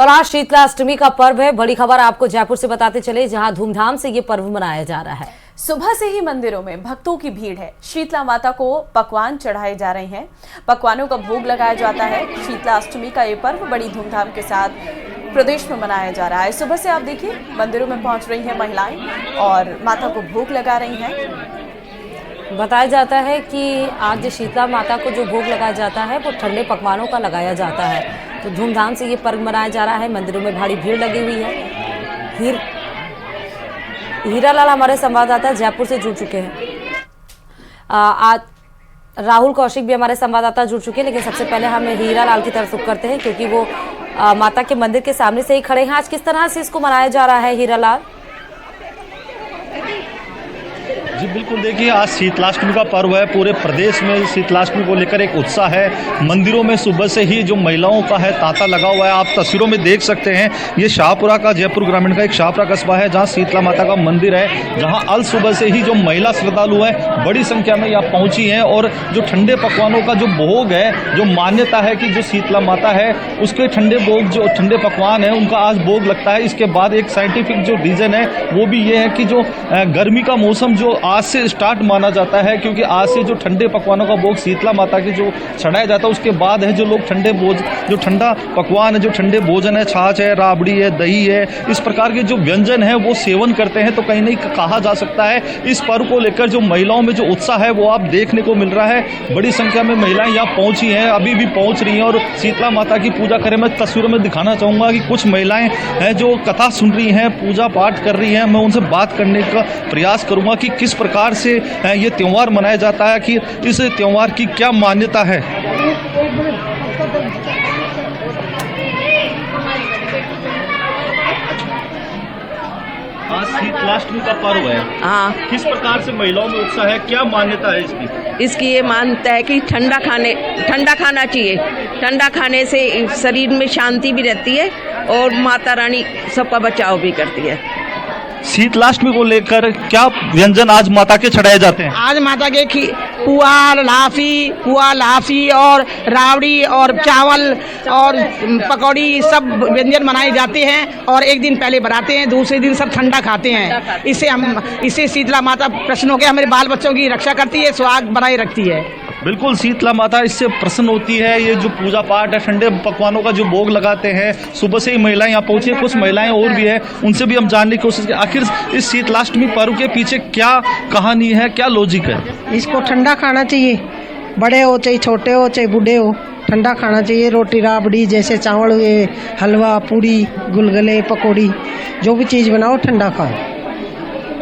और आज शीतलाष्टमी का पर्व है। बड़ी खबर आपको जयपुर से बताते चले, जहां धूमधाम से ये पर्व मनाया जा रहा है। सुबह से ही मंदिरों में भक्तों की भीड़ है। शीतला माता को पकवान चढ़ाए जा रहे हैं, पकवानों का भोग लगाया जाता है। शीतलाष्टमी का ये पर्व बड़ी धूमधाम के साथ प्रदेश में मनाया जा रहा है। सुबह से आप देखिए मंदिरों में पहुंच रही हैं महिलाएं और माता को भोग लगा रही हैं। बताया जाता है कि आज शीतला माता को जो भोग लगाया जाता है वो ठंडे पकवानों का लगाया जाता है। तो धूमधाम से ये पर्व मनाया जा रहा है। मंदिरों में भारी भीड़ लगी हुई है। हीरालाल हमारे संवाददाता जयपुर से जुड़ चुके हैं। आज राहुल कौशिक भी हमारे संवाददाता जुड़ चुके हैं, लेकिन सबसे पहले हम हीरालाल की तरफ रुख करते हैं क्योंकि वो माता के मंदिर के सामने से ही खड़े हैं। आज किस तरह से इसको मनाया जा रहा है हीरालाल? जी बिल्कुल, देखिए आज शीतलाष्टमी का पर्व है। पूरे प्रदेश में शीतलाष्टमी को लेकर एक उत्साह है। मंदिरों में सुबह से ही जो महिलाओं का है तांता लगा हुआ है। आप तस्वीरों में देख सकते हैं, ये शाहपुरा का, जयपुर ग्रामीण का एक शाहपुरा कस्बा है जहां शीतला माता का मंदिर है, जहां अल सुबह से ही जो महिला श्रद्धालु हैं बड़ी संख्या में यहाँ पहुंची हैं। और जो ठंडे पकवानों का जो भोग है, जो मान्यता है कि जो शीतला माता है उसके ठंडे भोग, जो ठंडे पकवान है उनका आज भोग लगता है। इसके बाद एक साइंटिफिक जो रीजन है वो भी ये है कि जो गर्मी का मौसम जो आज से स्टार्ट माना जाता है, क्योंकि आज से जो ठंडे पकवानों का भोग शीतला माता की जो चढ़ाया जाता है उसके बाद है जो लोग ठंडे जो ठंडा पकवान है, जो ठंडे भोजन है, छाछ है, राबड़ी है, दही है, इस प्रकार के जो व्यंजन है वो सेवन करते हैं। तो कहीं नहीं कहा जा सकता है इस पर्व को लेकर जो महिलाओं में जो उत्साह है वो आप देखने को मिल रहा है। बड़ी संख्या में महिलाएं यहाँ पहुंची हैं, अभी भी पहुंच रही हैं और शीतला माता की पूजा करें। मैं तस्वीरों में दिखाना चाहूँगा कि कुछ महिलाएं हैं जो कथा सुन रही हैं, पूजा पाठ कर रही हैं। मैं उनसे बात करने का प्रयास करूँगा कि किस प्रकार से ये त्यौहार मनाया जाता है, कि इस त्यौहार की क्या मान्यता है। आज शीतलाष्टमी का पर्व है। हाँ, किस प्रकार से महिलाओं में उत्साह है, क्या मान्यता है इसकी? इसकी ये मान्यता है कि ठंडा खाना चाहिए। ठंडा खाने से शरीर में शांति भी रहती है और माता रानी सबका बचाव भी करती है। शीतलाष्टमी को लेकर क्या व्यंजन आज माता के चढ़ाए जाते हैं? आज माता के पुआ लाफी और रावड़ी और चावल और पकौड़ी सब व्यंजन बनाए जाते हैं और एक दिन पहले बनाते हैं, दूसरे दिन सब ठंडा खाते हैं। इससे शीतला माता प्रसन्न होकर हमारे बाल बच्चों की रक्षा करती है, सुहाग बनाए रखती है। बिल्कुल, शीतला माता इससे प्रसन्न होती है। ये जो पूजा पाठ है, ठंडे पकवानों का जो भोग लगाते हैं, सुबह से ही महिलाएं यहाँ पहुंची। कुछ महिलाएं और भी हैं, उनसे भी हम जानने की कोशिश करें आखिर इस शीतलाष्टमी पर्व के पीछे क्या कहानी है, क्या लॉजिक है। इसको ठंडा खाना चाहिए, बड़े हो चाहे छोटे हो चाहे बूढ़े हो, ठंडा खाना चाहिए। रोटी राबड़ी जैसे चावल हुए, हलवा, पूड़ी, गुलगुले, पकौड़ी, जो भी चीज़ बनाओ ठंडा खाओ।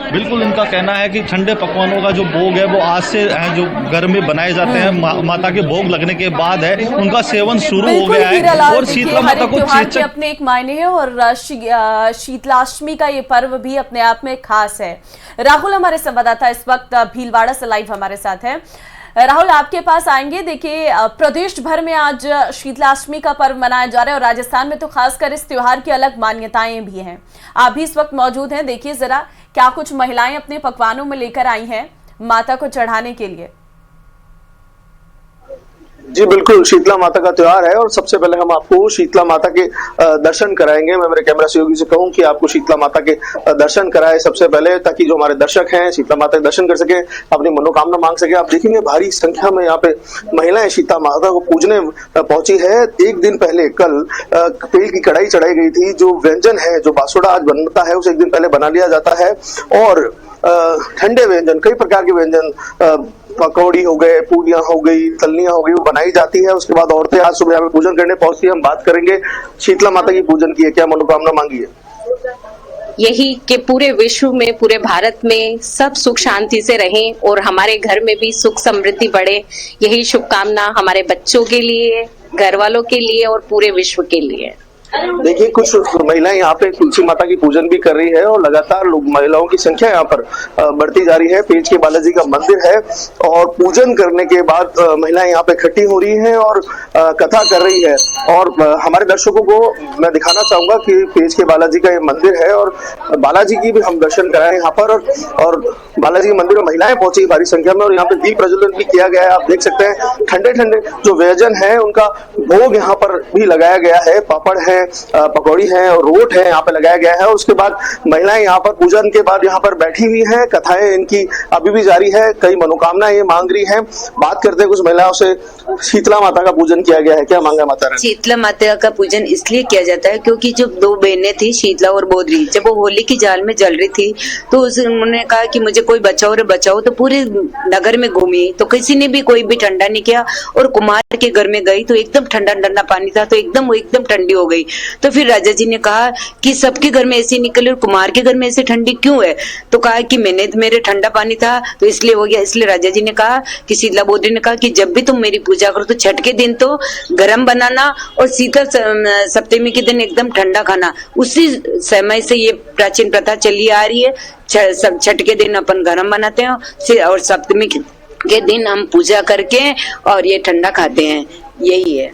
बिल्कुल, उनका कहना है कि ठंडे पकवानों का जो भोग है वो आज से जो घर में बनाए जाते हैं, माता के भोग लगने के बाद है उनका सेवन शुरू हो गया है। और शीतला माता को अपने एक मायने है और शीतलाष्टमी का ये पर्व भी अपने आप में खास है। राहुल हमारे संवाददाता इस वक्त भीलवाड़ा से लाइव हमारे साथ है। राहुल, आपके पास आएंगे। देखिए, प्रदेश भर में आज शीतलाष्टमी का पर्व मनाया जा रहा है और राजस्थान में तो खासकर इस त्योहार की अलग मान्यताएं भी हैं। आप भी इस वक्त मौजूद हैं। देखिए जरा, क्या कुछ महिलाएं अपने पकवानों में लेकर आई हैं माता को चढ़ाने के लिए? जी बिल्कुल, शीतला माता का त्योहार है और सबसे पहले हम आपको शीतला माता के दर्शन कराएंगे। मैं मेरे कैमरा सहयोगी से कहूं कि आपको शीतला माता के दर्शन कराए सबसे पहले, ताकि जो हमारे दर्शक हैं शीतला माता के दर्शन कर सके, अपनी मनोकामना मांग सके। आप देखेंगे भारी संख्या में यहाँ पे महिलाएं शीतला माता को पूजने पहुंची है। एक दिन पहले कल तेल की कढ़ाई चढ़ाई गई थी। जो व्यंजन है, जो बासुड़ा आज बनता है, उसे एक दिन पहले बना लिया जाता है। और ठंडे व्यंजन, कई प्रकार के व्यंजन, पकौड़ी हो गए, पूड़ियां हो गई, तलनियां हो गई, वो बनाई जाती है। उसके बाद औरतें आज सुबह यहाँ पे पूजन करने पहुंचती है। हम बात करेंगे शीतला माता की पूजन की है, क्या मनोकामना मांगी है। यही कि पूरे विश्व में, पूरे भारत में सब सुख शांति से रहें और हमारे घर में भी सुख समृद्धि बढ़े, यही शुभकामना हमारे बच्चों के लिए, घर वालों के लिए और पूरे विश्व के लिए। देखिए, कुछ महिलाएं यहाँ पे तुलसी माता की पूजन भी कर रही है और लगातार महिलाओं की संख्या यहाँ पर बढ़ती जा रही है। पेज के बालाजी का मंदिर है और पूजन करने के बाद महिलाएं यहाँ पे इकट्ठी हो रही हैं और कथा कर रही है। और हमारे दर्शकों को मैं दिखाना चाहूंगा कि पेज के बालाजी का ये मंदिर है और बालाजी की भी हम दर्शन कराए यहाँ पर। और बालाजी के मंदिर में महिलाएं पहुंची भारी संख्या में और यहाँ पे दीप प्रज्वलन भी किया गया है। आप देख सकते हैं ठंडे ठंडे जो व्यंजन है उनका भोग यहाँ पर भी लगाया गया है। पापड़ है, हैं, पकौड़ी है और रोट है यहाँ पे लगाया गया है। और उसके बाद महिलाएं यहाँ पर पूजन के बाद यहाँ पर बैठी हुई हैं, कथाएं इनकी अभी भी जारी है, कई मनोकामनाएं ये मांग रही हैं। बात करते हैं कुछ महिलाओं से। शीतला माता का पूजन किया गया है, क्या मांगा माता रानी? शीतला माता का पूजन इसलिए किया जाता है क्योंकि जो दो बहनें थी शीतला और बोधरी, जब वो होली की जाल में जल रही थी तो उन्होंने कहा कि मुझे कोई बचाओ रे बचाओ, तो पूरे नगर में घूमी तो किसी ने भी कोई भी ठंडा नहीं किया। और कुमार के घर में गई तो एकदम ठंडा ठंडा पानी था, तो एकदम ठंडी हो गई। तो फिर राजा जी ने कहा कि सबके घर में ऐसे निकले और कुमार के घर में ऐसे ठंडी क्यों है? तो कहा कि मेरे ठंडा पानी था तो इसलिए हो गया। इसलिए राजा जी ने कहा कि शीतला बोधरी ने कहा कि जब भी तुम मेरी पूजा करो तो छठ के दिन तो गर्म बनाना और शीतल सप्तमी के दिन एकदम ठंडा खाना। उसी समय से ये प्राचीन प्रथा चली आ रही है। छठ के दिन अपन गर्म बनाते हैं और सप्तमी के दिन हम पूजा करके और ये ठंडा खाते हैं, यही है।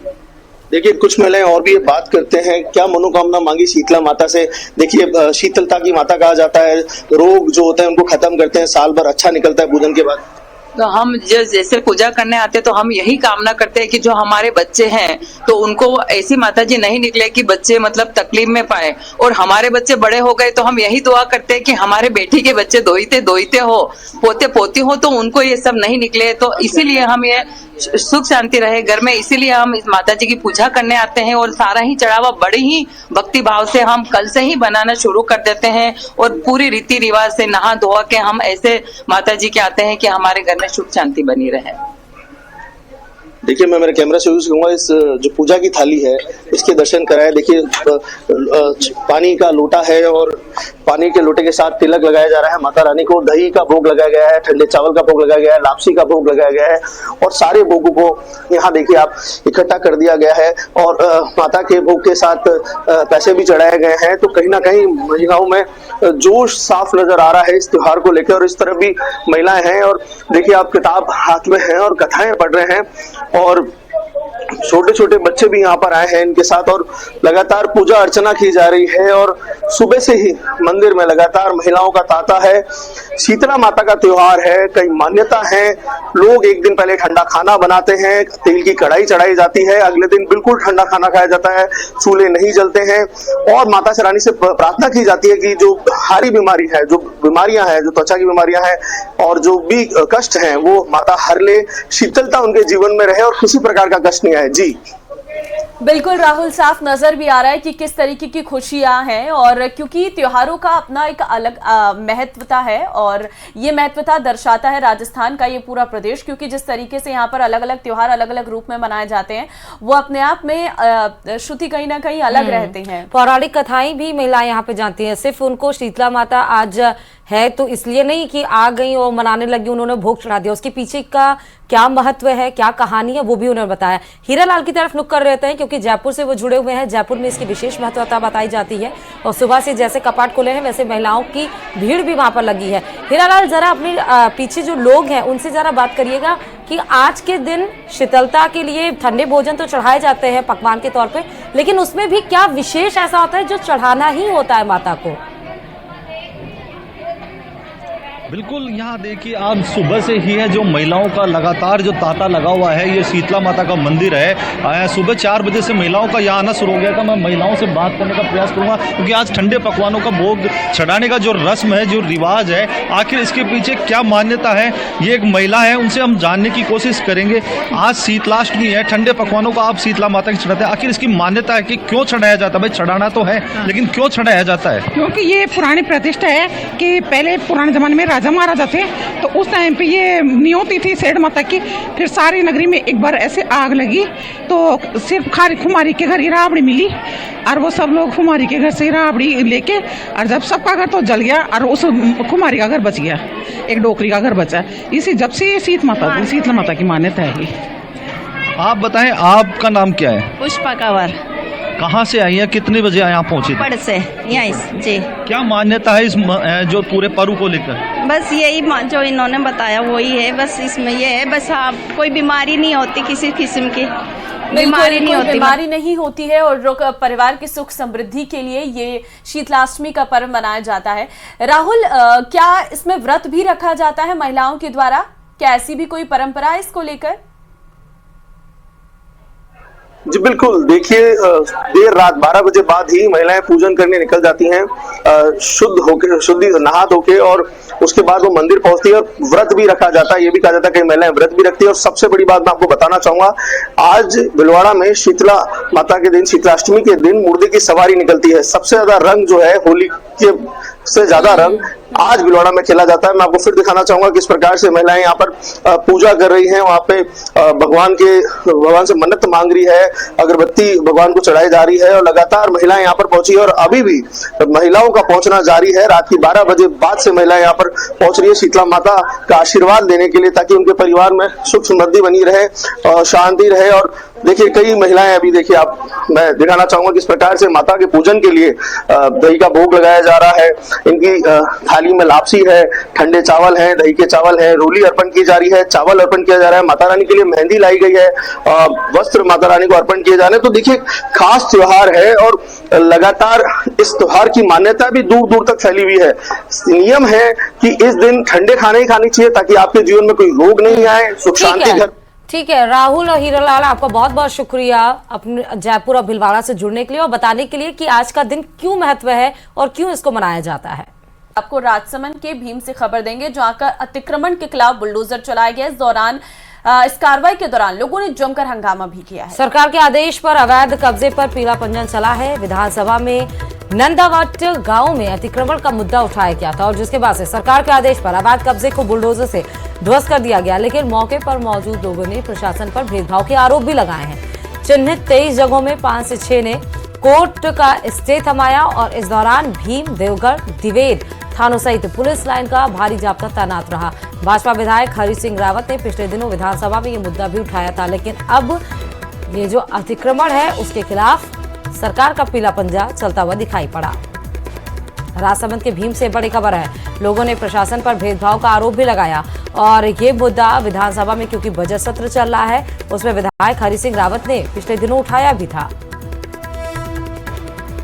देखिए कुछ महिलाएं और भी बात करते हैं, क्या मनोकामना मांगी शीतला माता से। देखिए शीतलता की माता कहा जाता है, रोग जो होते हैं उनको खत्म करते हैं, साल भर अच्छा निकलता है पूजन के बाद। तो हम जो जैसे पूजा करने आते हैं तो हम यही कामना करते हैं कि जो हमारे बच्चे हैं तो उनको ऐसी माताजी नहीं निकले कि बच्चे मतलब तकलीफ में पाए। और हमारे बच्चे बड़े हो गए तो हम यही दुआ करते हैं कि हमारे बेटी के बच्चे दोईते हो, पोते पोती हो, तो उनको ये सब नहीं निकले। तो इसीलिए हम ये सुख शांति रहे घर में, इसीलिए हम इस माताजी की पूजा करने आते हैं। और सारा ही चढ़ावा बड़ी ही भक्ति भाव से हम कल से ही बनाना शुरू कर देते हैं और पूरी रीति रिवाज से नहा धोआ के हम ऐसे माताजी के आते हैं कि हमारे घर में सुख शांति बनी रहे। देखिए मैं मेरे कैमरा से यूज करूंगा, इस जो पूजा की थाली है इसके दर्शन कराए। देखिए पानी का लोटा है और पानी के लोटे के साथ तिलक लगाया जा रहा है माता रानी को। दही का भोग लगाया गया है, ठंडे चावल का भोग लगाया गया है, लापसी का भोग लगाया गया है और सारे भोगों को यहाँ देखिए आप इकट्ठा कर दिया गया है। और माता के भोग के साथ पैसे भी चढ़ाए गए हैं। तो कहीं ना कहीं महिलाओं में जोश साफ नजर आ रहा है इस त्योहार को लेकर। और इस तरफ भी महिलाएं हैं और देखिए आप किताब हाथ में हैं और कथाएं पढ़ रहे हैं और छोटे छोटे बच्चे भी यहाँ पर आए हैं इनके साथ और लगातार पूजा अर्चना की जा रही है। और सुबह से ही मंदिर में लगातार महिलाओं का तांता है। शीतला माता का त्योहार है, कई मान्यता है। लोग एक दिन पहले ठंडा खाना बनाते हैं, तेल की कढ़ाई चढ़ाई जाती है, अगले दिन बिल्कुल ठंडा खाना खाया जाता है, चूल्हे नहीं जलते हैं। और माता रानी से प्रार्थना की जाती है कि जो भारी बीमारी है, जो बीमारियां हैं, जो त्वचा की बीमारियां हैं और जो भी कष्ट हैं वो माता हर ले, शीतलता उनके जीवन में रहे और किसी प्रकार का कष्ट नहीं आए। जी बिल्कुल राहुल, साफ नजर भी आ रहा है कि किस तरीके की खुशियां हैं। और क्योंकि त्योहारों का अपना एक अलग महत्वता है और ये महत्वता दर्शाता है राजस्थान का ये पूरा प्रदेश, क्योंकि जिस तरीके से यहाँ पर अलग अलग त्योहार अलग अलग रूप में मनाए जाते हैं वो अपने आप में श्रुति कहीं ना कहीं अलग रहते हैं। पौराणिक कथाएं भी महिलाएं यहाँ पे जानती हैं। सिर्फ उनको शीतला माता आज है तो इसलिए नहीं कि आ गई और मनाने लगी, उन्होंने भोग चढ़ा दिया। उसके पीछे का क्या महत्व है, क्या कहानी है, वो भी उन्होंने बताया। हीरालाल की तरफ नुक कर रहते हैं क्योंकि जयपुर से वो जुड़े हुए हैं। जयपुर में इसकी विशेष महत्वता बताई जाती है और सुबह से जैसे कपाट खुले हैं वैसे महिलाओं की भीड़ भी वहां पर लगी है। हीरालाल, जरा अपने पीछे जो लोग हैं उनसे जरा बात करिएगा कि आज के दिन शीतलता के लिए ठंडे भोजन तो चढ़ाए जाते हैं पकवान के तौर पर, लेकिन उसमें भी क्या विशेष ऐसा होता है जो चढ़ाना ही होता है माता को? बिल्कुल, यहाँ देखिए आज सुबह से ही है जो महिलाओं का लगातार जो तांता लगा हुआ है। ये शीतला माता का मंदिर है। सुबह 4 बजे से महिलाओं का यहाँ आना शुरू हो गया था। मैं महिलाओं से बात करने का प्रयास करूंगा क्योंकि आज ठंडे पकवानों का भोग चढ़ाने का जो रस्म है, जो रिवाज है, आखिर इसके पीछे क्या मान्यता है, ये एक महिला है, उनसे हम जानने की कोशिश करेंगे। आज शीतलाष्टमी है, ठंडे पकवानों का आप शीतला माता की चढ़ाते हैं, आखिर इसकी मान्यता है कि क्यों चढ़ाया जाता है? भाई चढ़ाना तो है लेकिन क्यों चढ़ाया जाता है? क्योंकि ये पुरानी प्रतिष्ठा है कि पहले पुराने जमाने में राजा महाराजा थे तो उस टाइम पे ये नियोती थी सेठ माता की। फिर सारी नगरी में एक बार ऐसे आग लगी तो सिर्फ खुमारी के घर ही राबड़ी मिली और वो सब लोग खुमारी के घर से राबड़ी लेके, और जब सबका घर तो जल गया और उस खुमारी का घर बच गया, एक डोकरी का घर बचा। इसी जब से शीतला माता की मान्यता है। आप बताएं, आपका नाम क्या है? पुष्पा कंवर। कहाँ से आई है, कितने बजे यहाँ पहुँची? पड़ से यहीं जी। क्या मान्यता है इस जो पूरे पर्व को लेकर? बस यही जो इन्होंने बताया वही है। बस इसमें ये है, बस हाँ कोई बीमारी नहीं होती, किसी किस्म की बीमारी नहीं होती है और परिवार की सुख समृद्धि के लिए ये शीतलाष्टमी का पर्व मनाया जाता है। राहुल, क्या इसमें व्रत भी रखा जाता है महिलाओं के द्वारा? क्या ऐसी भी कोई परंपरा है इसको लेकर? जी बिल्कुल, देखिए देर रात 12 बजे बाद ही महिलाएं पूजन करने निकल जाती हैं, शुद्धि नहा धो के, और उसके बाद वो मंदिर पहुंचती है और व्रत भी रखा जाता है। ये भी कहा जाता है कि महिलाएं व्रत भी रखती है। और सबसे बड़ी बात मैं आपको बताना चाहूंगा, आज भीलवाड़ा में शीतला माता के दिन, शीतलाष्टमी के दिन मुर्दे की सवारी निकलती है। सबसे ज्यादा रंग जो है होली के से ज्यादा रंग आज भीलवाड़ा में खेला जाता है। मैं आपको फिर दिखाना चाहूंगा किस प्रकार से महिलाएं यहाँ पर पूजा कर रही हैं। वहां पे भगवान से मन्नत मांग रही है, अगरबत्ती भगवान को चढ़ाई जा रही है, और लगातार महिलाएं यहाँ पर पहुंची है और अभी भी महिलाओं का पहुंचना जारी है। रात की 12 बजे बाद से महिलाएं यहाँ पर पहुंच रही है शीतला माता का आशीर्वाद लेने के लिए, ताकि उनके परिवार में सुख समृद्धि बनी रहे और शांति रहे। और देखिए कई महिलाएं अभी देखिए मैं दिखाना चाहूंगा किस प्रकार से माता के पूजन के लिए दही का भोग लगाया जा रहा है। इनकी थाली में लापसी है, ठंडे चावल है, दही के चावल है, रोली अर्पण की जा रही है, चावल अर्पण किया जा रहा है, माता रानी के लिए मेहंदी लाई गई है, वस्त्र माता रानी को अर्पण किए जा रहे हैं। तो देखिए खास त्योहार है और लगातार इस त्योहार की मान्यता भी दूर दूर तक फैली हुई है। नियम है कि इस दिन ठंडे खाने ही खाने चाहिए ताकि आपके जीवन में कोई रोग नहीं आए, सुख शांति घर। ठीक है राहुल और हीरालाल, आपका बहुत बहुत शुक्रिया अपने जयपुर और भीलवाड़ा से जुड़ने के लिए और बताने के लिए कि आज का दिन क्यों महत्व है और क्यों इसको मनाया जाता है। आपको राजसमंद के भीम से खबर देंगे, जहां का अतिक्रमण के खिलाफ बुलडोजर चलाया गया। इस कार्रवाई के दौरान लोगों ने जमकर हंगामा भी किया है। सरकार के आदेश पर अवैध कब्जे पर पीला पंजन चला है। विधानसभा में नंदावट गांव में अतिक्रमण का मुद्दा उठाया गया था और जिसके बाद से सरकार के आदेश पर अवैध कब्जे को बुलडोजर से ध्वस्त कर दिया गया। लेकिन मौके पर मौजूद लोगों ने प्रशासन पर भेदभाव के आरोप भी लगाए हैं। चिन्हित 23 जगहों में 5 से 6 ने कोर्ट का स्टे थमाया और इस दौरान भीम, देवगढ़, दिवेद थानों सहित पुलिस लाइन का भारी जाब्ता तैनात रहा। भाजपा विधायक हरि सिंह रावत ने पिछले दिनों विधानसभा में ये मुद्दा भी उठाया था, लेकिन अब ये जो अतिक्रमण है उसके खिलाफ सरकार का पीला पंजा चलता हुआ दिखाई पड़ा। राजसमंद के भीम से बड़ी खबर है, लोगों ने प्रशासन पर भेदभाव का आरोप भी लगाया और ये मुद्दा विधानसभा में क्योंकि बजट सत्र चल रहा है उसमें विधायक हरि सिंह रावत ने पिछले दिनों उठाया भी था।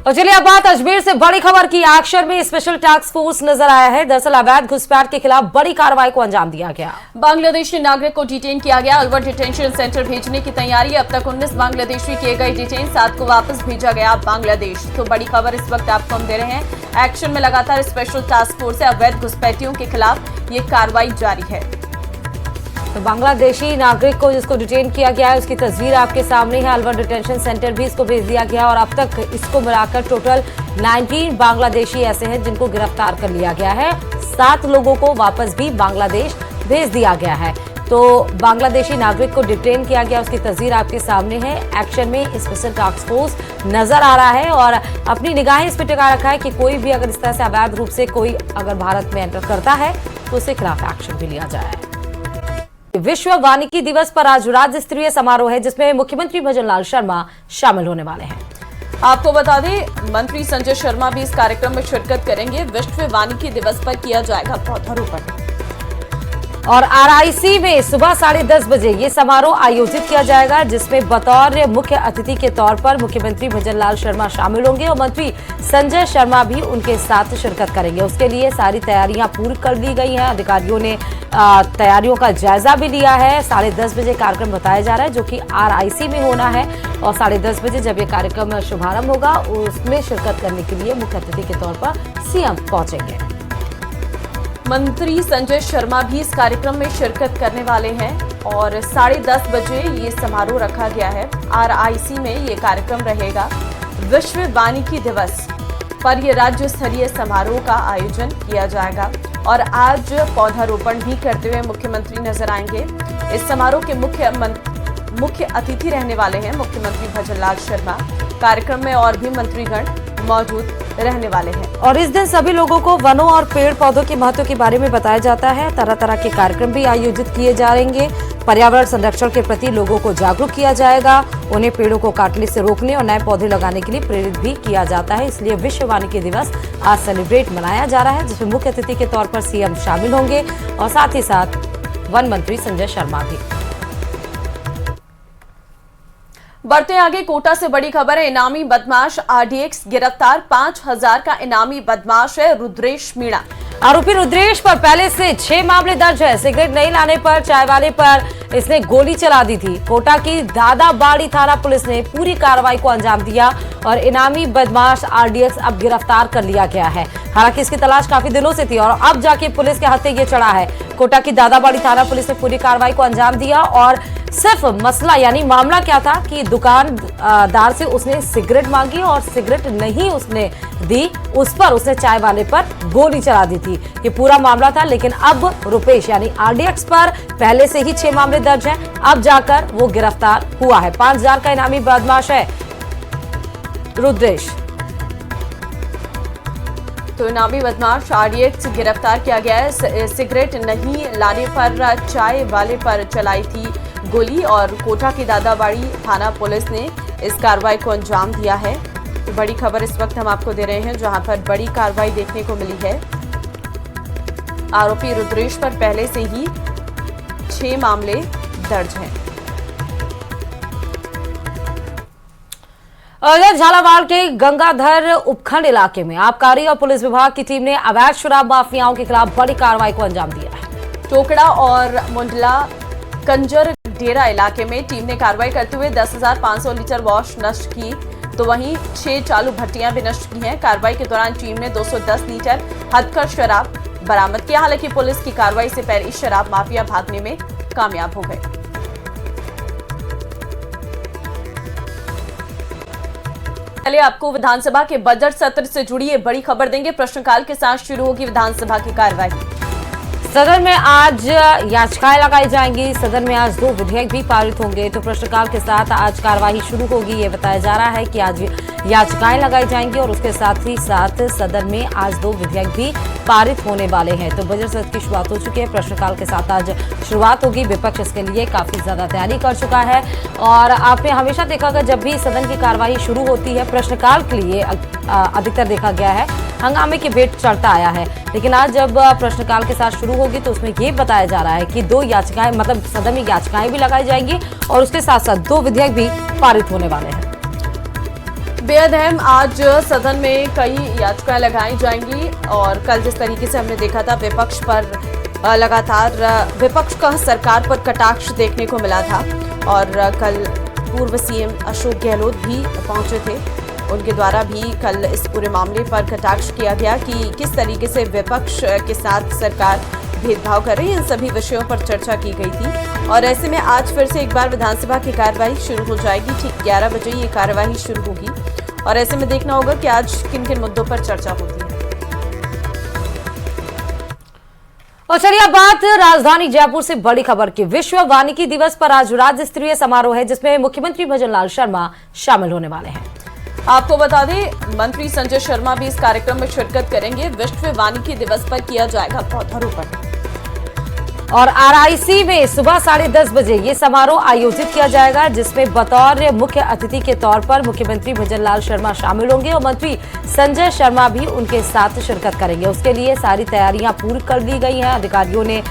और चलिए अब बात अजमेर से बड़ी खबर की। एक्शन में स्पेशल टास्क फोर्स नजर आया है। दरअसल अवैध घुसपैठ के खिलाफ बड़ी कार्रवाई को अंजाम दिया गया। बांग्लादेशी नागरिक को डिटेन किया गया। अलवर डिटेंशन सेंटर भेजने की तैयारी। अब तक 19 बांग्लादेशी किए गए डिटेन, 7 को वापस भेजा गया बांग्लादेश। तो बड़ी खबर इस वक्त आपको हम दे रहे हैं। एक्शन में लगातार स्पेशल टास्क फोर्स से अवैध घुसपैठियों के खिलाफ ये कार्रवाई जारी है। तो बांग्लादेशी नागरिक को जिसको डिटेन किया गया है उसकी तस्वीर आपके सामने है। अलवर डिटेंशन सेंटर भी इसको भेज दिया गया और अब तक इसको मिलाकर टोटल 19 बांग्लादेशी ऐसे हैं जिनको गिरफ्तार कर लिया गया है। 7 लोगों को वापस भी बांग्लादेश भेज दिया गया है। तो बांग्लादेशी नागरिक को डिटेन किया गया, उसकी तस्वीर आपके सामने है। एक्शन में स्पेशल टास्क फोर्स नजर आ रहा है और अपनी निगाहें इस पर टिका रखा है कि कोई भी अगर इस तरह से अवैध रूप से कोई अगर भारत में एंटर करता है तो उसके खिलाफ एक्शन भी लिया जाए। विश्व वानिकी दिवस पर आज राज्य स्तरीय समारोह है जिसमें मुख्यमंत्री भजनलाल शर्मा शामिल होने वाले हैं। आपको बता दें मंत्री संजय शर्मा भी इस कार्यक्रम में शिरकत करेंगे। विश्व वानिकी दिवस पर किया जाएगा पौधारोपण। और आरआईसी में सुबह 10:30 बजे ये समारोह आयोजित किया जाएगा जिसमें बतौर मुख्य अतिथि के तौर पर मुख्यमंत्री भजनलाल शर्मा शामिल होंगे और मंत्री संजय शर्मा भी उनके साथ शिरकत करेंगे। उसके लिए सारी तैयारियां पूरी कर ली गई हैं। अधिकारियों ने तैयारियों का जायजा भी लिया है। 10:30 बजे कार्यक्रम बताया जा रहा है जो कि आरआईसी में होना है और 10:30 बजे जब ये कार्यक्रम शुभारंभ होगा उसमें शिरकत करने के लिए मुख्य अतिथि के तौर पर सीएम पहुंचेंगे। मंत्री संजय शर्मा भी इस कार्यक्रम में शिरकत करने वाले हैं और 10:30 बजे ये समारोह रखा गया है। आरआईसी में ये कार्यक्रम रहेगा। विश्व वानिकी दिवस पर यह राज्य स्तरीय समारोह का आयोजन किया जाएगा और आज पौधारोपण भी करते हुए मुख्यमंत्री नजर आएंगे। इस समारोह के मुख्य अतिथि रहने वाले हैं मुख्यमंत्री भजनलाल शर्मा। कार्यक्रम में और भी मंत्रीगण मौजूद रहने वाले हैं। और इस दिन सभी लोगों को वनों और पेड़ पौधों के महत्व के बारे में बताया जाता है। तरह तरह के कार्यक्रम भी आयोजित किए जाएंगे। पर्यावरण संरक्षण के प्रति लोगों को जागरूक किया जाएगा। उन्हें पेड़ों को काटने से रोकने और नए पौधे लगाने के लिए प्रेरित भी किया जाता है। इसलिए विश्व वानिकी दिवस आज सेलिब्रेट मनाया जा रहा है जिसमें मुख्य अतिथि के तौर पर सीएम शामिल होंगे और साथ ही साथ वन मंत्री संजय शर्मा भी। बढ़ते आगे, कोटा से बड़ी खबर है। इनामी बदमाश आरडीएक्स गिरफ्तार। 5000 का इनामी बदमाश है रुद्रेश मीणा। आरोपी रुद्रेश पर पहले से 6 मामले दर्ज है। सिगरेट नहीं लाने पर, चाय वाले पर इसने गोली चला दी थी। कोटा की दादाबाड़ी थाना पुलिस ने पूरी कार्रवाई को अंजाम दिया और इनामी बदमाश आरडीएक्स अब गिरफ्तार कर लिया गया है। हालांकि इसकी तलाश काफी दिनों से थी और अब जाके पुलिस के हाथे ये चढ़ा है। कोटा की दादाबाड़ी थाना पुलिस ने पूरी कार्रवाई को अंजाम दिया और सिर्फ मसला यानी मामला क्या था कि दुकानदार से उसने सिगरेट मांगी और सिगरेट नहीं उसने दी, उस पर उसने चाय वाले पर गोली चला दी थी। ये पूरा मामला था। लेकिन अब रुपेश यानी आरडीएक्स पर पहले से ही 6 मामले दर्ज हैं। अब जाकर वो गिरफ्तार हुआ है। 5000 का इनामी बदमाश है रुद्रेश। तो इनामी बदमाश आरडीएक्स गिरफ्तार किया गया है। सिगरेट नहीं लाने पर चाय वाले पर चलाई थी गोली और कोटा की दादाबाड़ी थाना पुलिस ने इस कार्रवाई को अंजाम दिया है। तो बड़ी खबर इस वक्त हम आपको दे रहे हैं जहां पर बड़ी कार्रवाई देखने को मिली है। आरोपी रुद्रेश पर पहले से ही 6 मामले दर्ज हैं। उधर झालावाड़ के गंगाधर उपखंड इलाके में आबकारी और पुलिस विभाग की टीम ने अवैध शराब माफियाओं के खिलाफ बड़ी कार्रवाई को अंजाम दिया है। टोकड़ा और मुंडला कंजर डेरा इलाके में टीम ने कार्रवाई करते हुए 10,500 लीटर वॉश नष्ट की। तो वहीं 6 चालू भट्टियां भी नष्ट की हैं। कार्रवाई के दौरान टीम ने 210 लीटर हदकर शराब बरामद किया। हालांकि पुलिस की कार्रवाई से पहले शराब माफिया भागने में कामयाब हो गए। पहले आपको विधानसभा के बजट सत्र से जुड़ी ये बड़ी खबर देंगे। प्रश्नकाल के साथ शुरू होगी विधानसभा की कार्रवाई। सदन में आज याचिकाएं लगाई जाएंगी। सदन में आज 2 विधेयक भी पारित होंगे। तो प्रश्नकाल के साथ आज कार्यवाही शुरू होगी। ये बताया जा रहा है कि आज याचिकाएं लगाई जाएंगी और उसके साथ ही साथ सदन में आज 2 विधेयक भी पारित होने वाले हैं। तो बजट सत्र की शुरुआत हो चुकी है। प्रश्नकाल के साथ आज शुरुआत होगी। विपक्ष इसके लिए काफी ज्यादा तैयारी कर चुका है और आपने हमेशा देखा होगा जब भी सदन की कार्यवाही शुरू होती है प्रश्नकाल के लिए अधिकतर देखा गया है हंगामे के भेंट चढ़ता आया है। लेकिन आज जब प्रश्नकाल के साथ शुरू होगी तो उसमें ये बताया जा रहा है कि 2 याचिकाएं मतलब सदन में याचिकाएं भी लगाई जाएंगी और उसके साथ साथ 2 विधेयक भी पारित होने वाले हैं। बेहद अहम आज सदन में कई याचिकाएं लगाई जाएंगी और कल जिस तरीके से हमने देखा था विपक्ष पर लगातार विपक्ष का सरकार पर कटाक्ष देखने को मिला था और कल पूर्व सीएम अशोक गहलोत भी पहुंचे थे। उनके द्वारा भी कल इस पूरे मामले पर कटाक्ष किया गया कि किस तरीके से विपक्ष के साथ सरकार भेदभाव कर रही है। इन सभी विषयों पर चर्चा की गई थी और ऐसे में आज फिर से एक बार विधानसभा की कार्यवाही शुरू हो जाएगी। ठीक 11 बजे ये कार्यवाही शुरू होगी और ऐसे में देखना होगा कि आज किन किन मुद्दों पर चर्चा होती है। और चलिए अब बात राजधानी जयपुर से बड़ी खबर की। विश्व वानिकी दिवस पर आज राज्य स्तरीय समारोह है जिसमें मुख्यमंत्री भजनलाल शर्मा शामिल होने वाले हैं। आपको बता दें मंत्री संजय शर्मा भी इस कार्यक्रम में शिरकत करेंगे। विश्व वानिकी दिवस पर किया जाएगा पौधारोपण और आरआईसी में सुबह 10:30 बजे ये समारोह आयोजित किया जाएगा जिसमें बतौर मुख्य अतिथि के तौर पर मुख्यमंत्री भजनलाल शर्मा शामिल होंगे और मंत्री संजय शर्मा भी उनके साथ शिरकत करेंगे। उसके लिए सारी तैयारियां पूरी कर ली गई हैं। अधिकारियों ने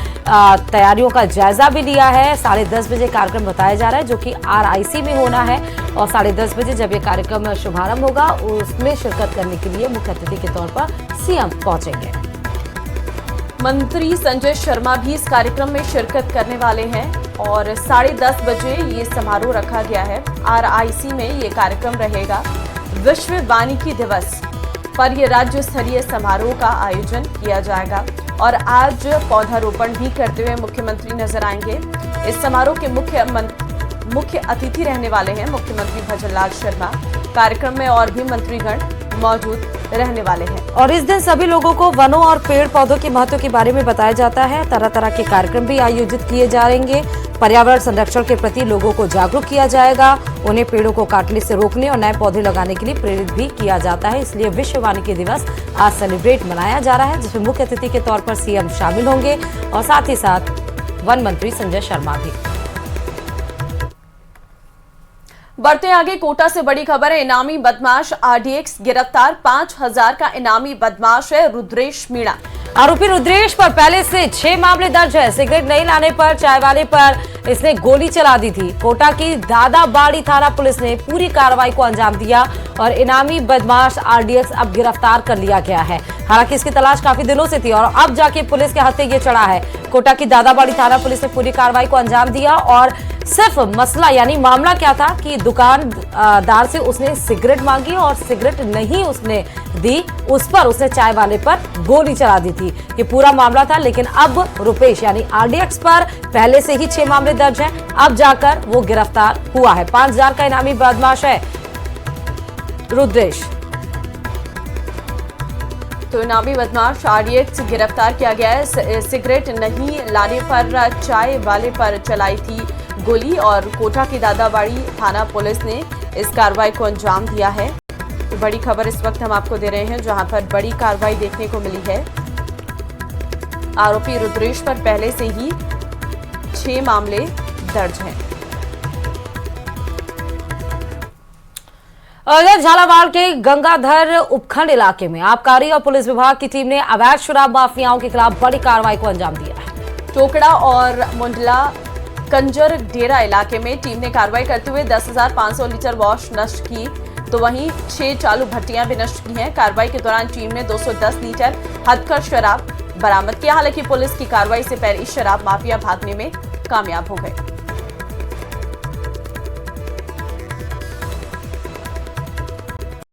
तैयारियों का जायजा भी लिया है। 10:30 बजे कार्यक्रम बताया जा रहा है जो कि आरआईसी में होना है और 10:30 बजे जब ये कार्यक्रम शुभारंभ होगा उसमें शिरकत करने के लिए मुख्य अतिथि के तौर पर सीएम पहुंचेंगे। मंत्री संजय शर्मा भी इस कार्यक्रम में शिरकत करने वाले हैं और 10:30 बजे ये समारोह रखा गया है। आरआईसी में ये कार्यक्रम रहेगा। विश्व वानिकी दिवस पर यह राज्य स्तरीय समारोह का आयोजन किया जाएगा और आज पौधारोपण भी करते हुए मुख्यमंत्री नजर आएंगे। इस समारोह के मुख्य अतिथि रहने वाले हैं मुख्यमंत्री भजनलाल शर्मा। कार्यक्रम में और भी मंत्रीगण मौजूद रहने वाले हैं और इस दिन सभी लोगों को वनों और पेड़ पौधों के महत्व के बारे में बताया जाता है। तरह तरह के कार्यक्रम भी आयोजित किए जाएंगे। पर्यावरण संरक्षण के प्रति लोगों को जागरूक किया जाएगा। उन्हें पेड़ों को काटने से रोकने और नए पौधे लगाने के लिए प्रेरित भी किया जाता है। इसलिए विश्व वानिकी दिवस आज सेलिब्रेट मनाया जा रहा है जिसमें मुख्य अतिथि के तौर पर सीएम शामिल होंगे और साथ ही साथ वन मंत्री संजय शर्मा भी। बढ़ते आगे कोटा से बड़ी खबर है। इनामी बदमाश आरडीएक्स गिरफ्तार। 5000 का इनामी बदमाश है रुद्रेश मीणा। आरोपी रुद्रेश पर पहले से 6 मामले दर्ज है। सिगरेट नहीं लाने पर, चाय वाले पर इसने गोली चला दी थी। कोटा की दादाबाड़ी थाना पुलिस ने पूरी कार्रवाई को अंजाम दिया और इनामी बदमाश आरडीएक्स अब गिरफ्तार कर लिया गया है। हालांकि इसकी तलाश काफी दिनों से थी और अब जाके पुलिस के हाथे ये चढ़ा है। कोटा की दादाबाड़ी थाना पुलिस ने पूरी कार्रवाई को अंजाम दिया और सिर्फ मसला यानी मामला क्या था कि दुकानदार से उसने सिगरेट मांगी और सिगरेट नहीं उसने दी, उस पर उसने चाय वाले पर गोली चला दी थी। ये पूरा मामला था। लेकिन अब रुपेश यानी RDX पर पहले से ही 6 मामले दर्ज हैं। अब जाकर वो गिरफ्तार हुआ है। 5000 का इनामी बदमाश है रुद्रेश। तो इनामी बदमाश RDX गिरफ्तार किया गया है। सिगरेट नहीं लाने पर चाय वाले पर चलाई थी गोली और कोटा की दादाबाड़ी थाना पुलिस ने इस कार्रवाई को अंजाम दिया है। तो बड़ी खबर इस वक्त हम आपको दे रहे हैं जहां पर बड़ी कार्रवाई देखने को मिली है। आरोपी रुद्रेश पर पहले से ही 6 मामले दर्ज हैं। उधर झालावाड़ के गंगाधर उपखंड इलाके में आबकारी और पुलिस विभाग की टीम ने अवैध शराब माफियाओं के खिलाफ बड़ी कार्रवाई को अंजाम दिया है। टोकड़ा और मुंडला कंजर डेरा इलाके में टीम ने कार्रवाई करते हुए 10,500 लीटर वॉश नष्ट की। तो वहीं 6 चालू भट्टियां भी नष्ट की हैं। कार्रवाई के दौरान टीम ने 210 लीटर हदकर शराब बरामद किया। हालांकि पुलिस की कार्रवाई से पहले शराब माफिया भागने में कामयाब हो गए।